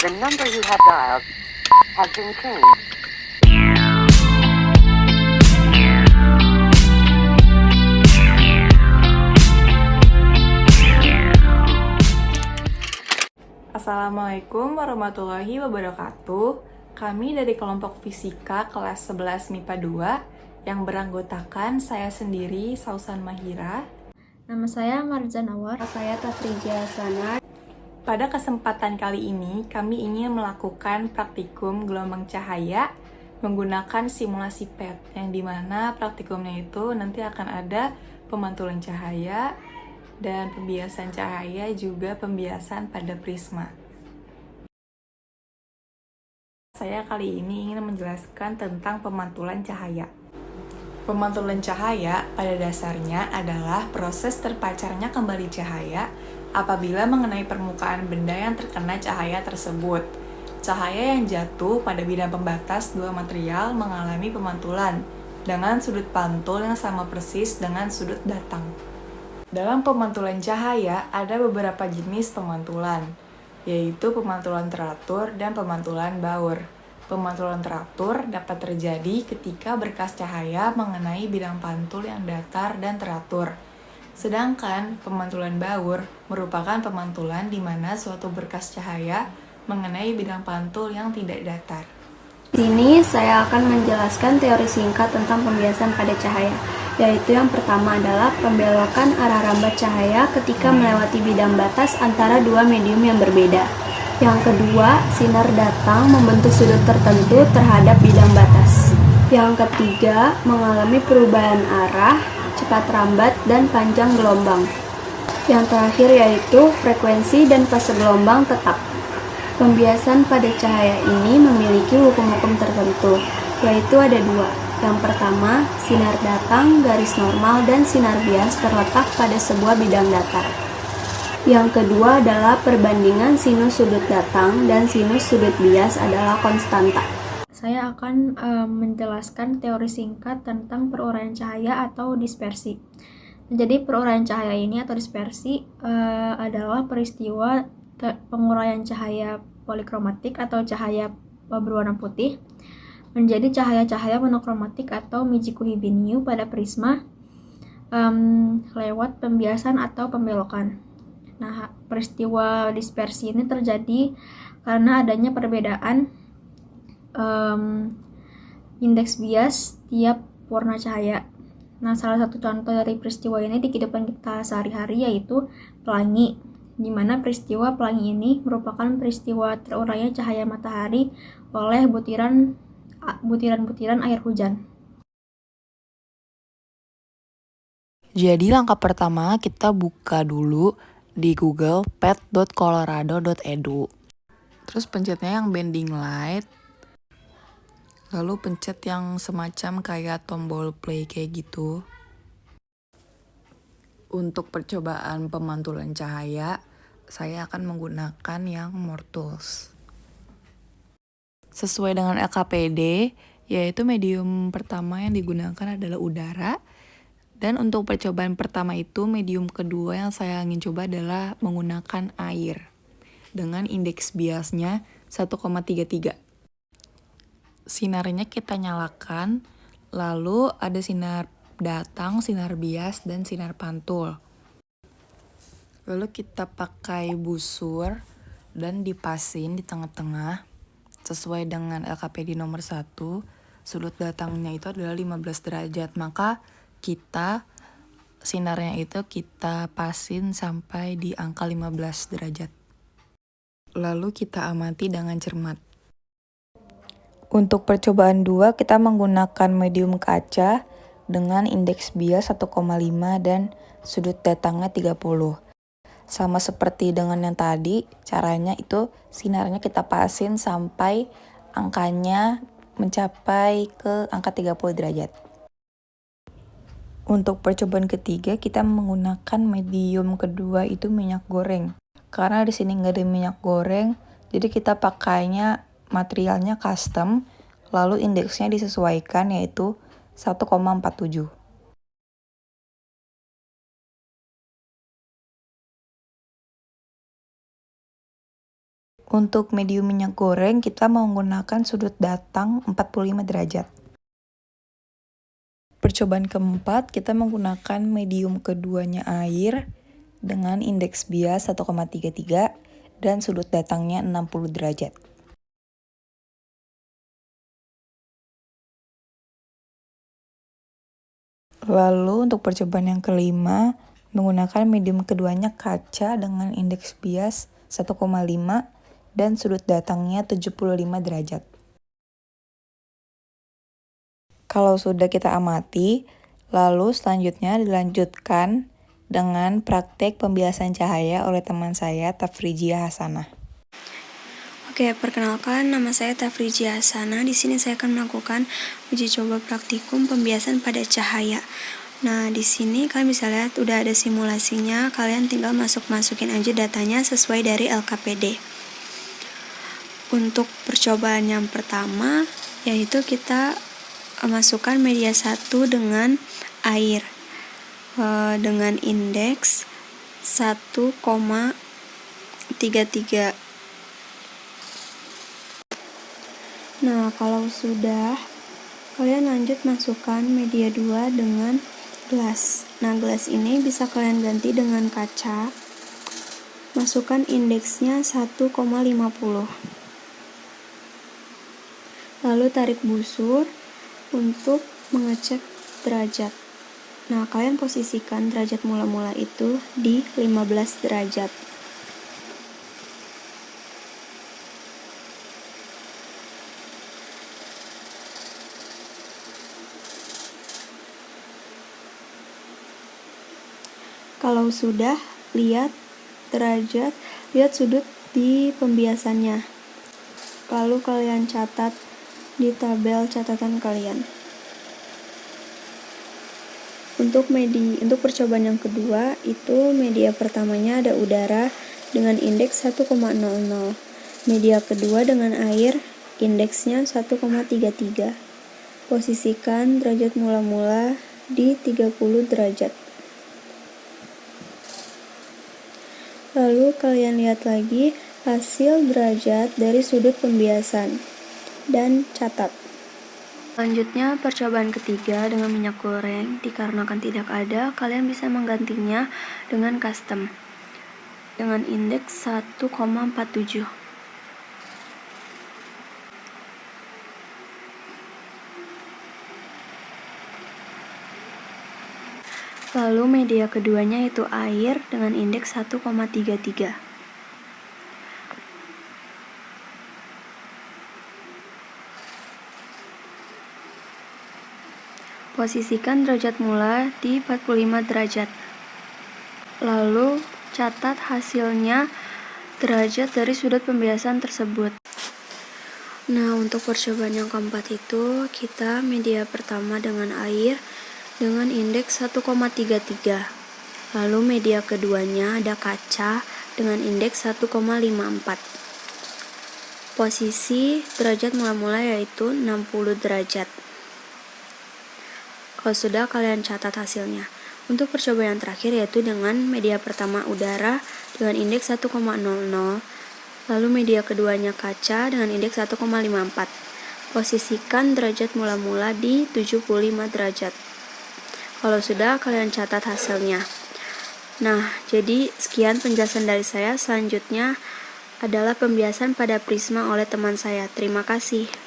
The number you have dialed has been changed. Assalamualaikum warahmatullahi wabarakatuh. Kami dari kelompok fisika kelas 11 MIPA 2 yang beranggotakan saya sendiri, Sausan Mahira. Nama saya Marzan Awar. Saya Tafrija Sana. Pada kesempatan kali ini, kami ingin melakukan praktikum gelombang cahaya menggunakan simulasi PET, yang dimana praktikumnya itu nanti akan ada pemantulan cahaya dan pembiasan cahaya, juga pembiasan pada prisma. Saya kali ini ingin menjelaskan tentang pemantulan cahaya. Pemantulan cahaya pada dasarnya adalah proses terpacarnya kembali cahaya apabila mengenai permukaan benda yang terkena cahaya tersebut. Cahaya yang jatuh pada bidang pembatas dua material mengalami pemantulan dengan sudut pantul yang sama persis dengan sudut datang. Dalam pemantulan cahaya ada beberapa jenis pemantulan, yaitu pemantulan teratur dan pemantulan Baur. Pemantulan teratur dapat terjadi ketika berkas cahaya mengenai bidang pantul yang datar dan teratur. Sedangkan pemantulan Baur merupakan pemantulan di mana suatu berkas cahaya mengenai bidang pantul yang tidak datar. Di sini saya akan menjelaskan teori singkat tentang pembiasan pada cahaya, yaitu yang pertama adalah pembelokan arah rambat cahaya ketika melewati bidang batas antara dua medium yang berbeda. Yang kedua, sinar datang membentuk sudut tertentu terhadap bidang batas. Yang ketiga, mengalami perubahan arah, cepat rambat, dan panjang gelombang. Yang terakhir yaitu frekuensi dan fase gelombang tetap. Pembiasan pada cahaya ini memiliki hukum-hukum tertentu, yaitu ada dua. Yang pertama, sinar datang, garis normal, dan sinar bias terletak pada sebuah bidang datar. Yang kedua adalah perbandingan sinus sudut datang dan sinus sudut bias adalah konstanta. Saya akan menjelaskan teori singkat tentang peruraian cahaya atau dispersi. Jadi peruraian cahaya ini atau dispersi adalah peristiwa penguraian cahaya polikromatik atau cahaya berwarna putih menjadi cahaya-cahaya monokromatik atau Michikuhi-Biniu pada prisma lewat pembiasan atau pembelokan. Nah, peristiwa dispersi ini terjadi karena adanya perbedaan indeks bias tiap warna cahaya. Nah, salah satu contoh dari peristiwa ini di kehidupan kita sehari-hari yaitu pelangi, di mana peristiwa pelangi ini merupakan peristiwa terurainya cahaya matahari oleh butiran-butiran air hujan. Jadi langkah pertama kita buka dulu di Google pet.colorado.edu. Terus pencetnya yang bending light. Lalu pencet yang semacam kayak tombol play kayak gitu. Untuk percobaan pemantulan cahaya, saya akan menggunakan yang More Tools. Sesuai dengan LKPD, yaitu medium pertama yang digunakan adalah udara. Dan untuk percobaan pertama itu, medium kedua yang saya ingin coba adalah menggunakan air. Dengan indeks biasnya 1,33. Sinarnya kita nyalakan, lalu ada sinar datang, sinar bias, dan sinar pantul. Lalu kita pakai busur dan dipasin di tengah-tengah. Sesuai dengan LKPD nomor 1, sudut datangnya itu adalah 15 derajat. Maka sinarnya itu kita pasin sampai di angka 15 derajat. Lalu kita amati dengan cermat. Untuk percobaan 2, kita menggunakan medium kaca dengan indeks bias 1,5 dan sudut datangnya 30. Sama seperti dengan yang tadi, caranya itu sinarnya kita pasin sampai angkanya mencapai ke angka 30 derajat. Untuk percobaan ketiga, kita menggunakan medium kedua itu minyak goreng. Karena di sini nggak ada minyak goreng, jadi kita pakainya materialnya custom, lalu indeksnya disesuaikan yaitu 1,47. Untuk medium minyak goreng, kita menggunakan sudut datang 45 derajat. Percobaan keempat, kita menggunakan medium keduanya air dengan indeks bias 1,33 dan sudut datangnya 60 derajat. Lalu untuk percobaan yang kelima, menggunakan medium keduanya kaca dengan indeks bias 1,5 dan sudut datangnya 75 derajat. Kalau sudah kita amati, lalu selanjutnya dilanjutkan dengan praktek pembiasan cahaya oleh teman saya, Tafrijia Hasanah. Oke, perkenalkan, nama saya Tafrijia Hasanah. Di sini saya akan melakukan uji coba praktikum pembiasan pada cahaya. Nah, di sini kalian bisa lihat udah ada simulasinya. Kalian tinggal masukin aja datanya sesuai dari LKPD. Untuk percobaan yang pertama, yaitu kita masukkan media 1 dengan air dengan indeks 1,33. Nah, kalau sudah, kalian lanjut masukkan media 2 dengan gelas. Nah, gelas ini bisa kalian ganti dengan kaca. Masukkan indeksnya 1,50. Lalu tarik busur untuk mengecek derajat. Nah, kalian posisikan derajat mula-mula itu di 15 derajat. Kalau sudah, lihat derajat, lihat sudut di pembiasannya. Lalu kalian catat di tabel catatan kalian. Untuk percobaan yang kedua, itu media pertamanya ada udara dengan indeks 1,00. Media kedua dengan air, indeksnya 1,33. Posisikan derajat mula-mula di 30 derajat. Lalu kalian lihat lagi hasil derajat dari sudut pembiasan dan catat. Selanjutnya percobaan ketiga dengan minyak goreng. Dikarenakan tidak ada, kalian bisa menggantinya dengan custom dengan indeks 1,47. Lalu media keduanya itu air dengan indeks 1,33. Posisikan derajat mula di 45 derajat. Lalu catat hasilnya derajat dari sudut pembiasan tersebut. Nah, untuk percobaan yang keempat itu kita media pertama dengan air dengan indeks 1,33. Lalu media keduanya ada kaca dengan indeks 1,54. Posisi derajat mula-mula yaitu 60 derajat. Kalau sudah, kalian catat hasilnya. Untuk percobaan yang terakhir yaitu dengan media pertama udara dengan indeks 1,00. Lalu media keduanya kaca dengan indeks 1,54. Posisikan derajat mula-mula di 75 derajat. Kalau sudah, kalian catat hasilnya. Nah, jadi sekian penjelasan dari saya. Selanjutnya adalah pembiasan pada prisma oleh teman saya. Terima kasih.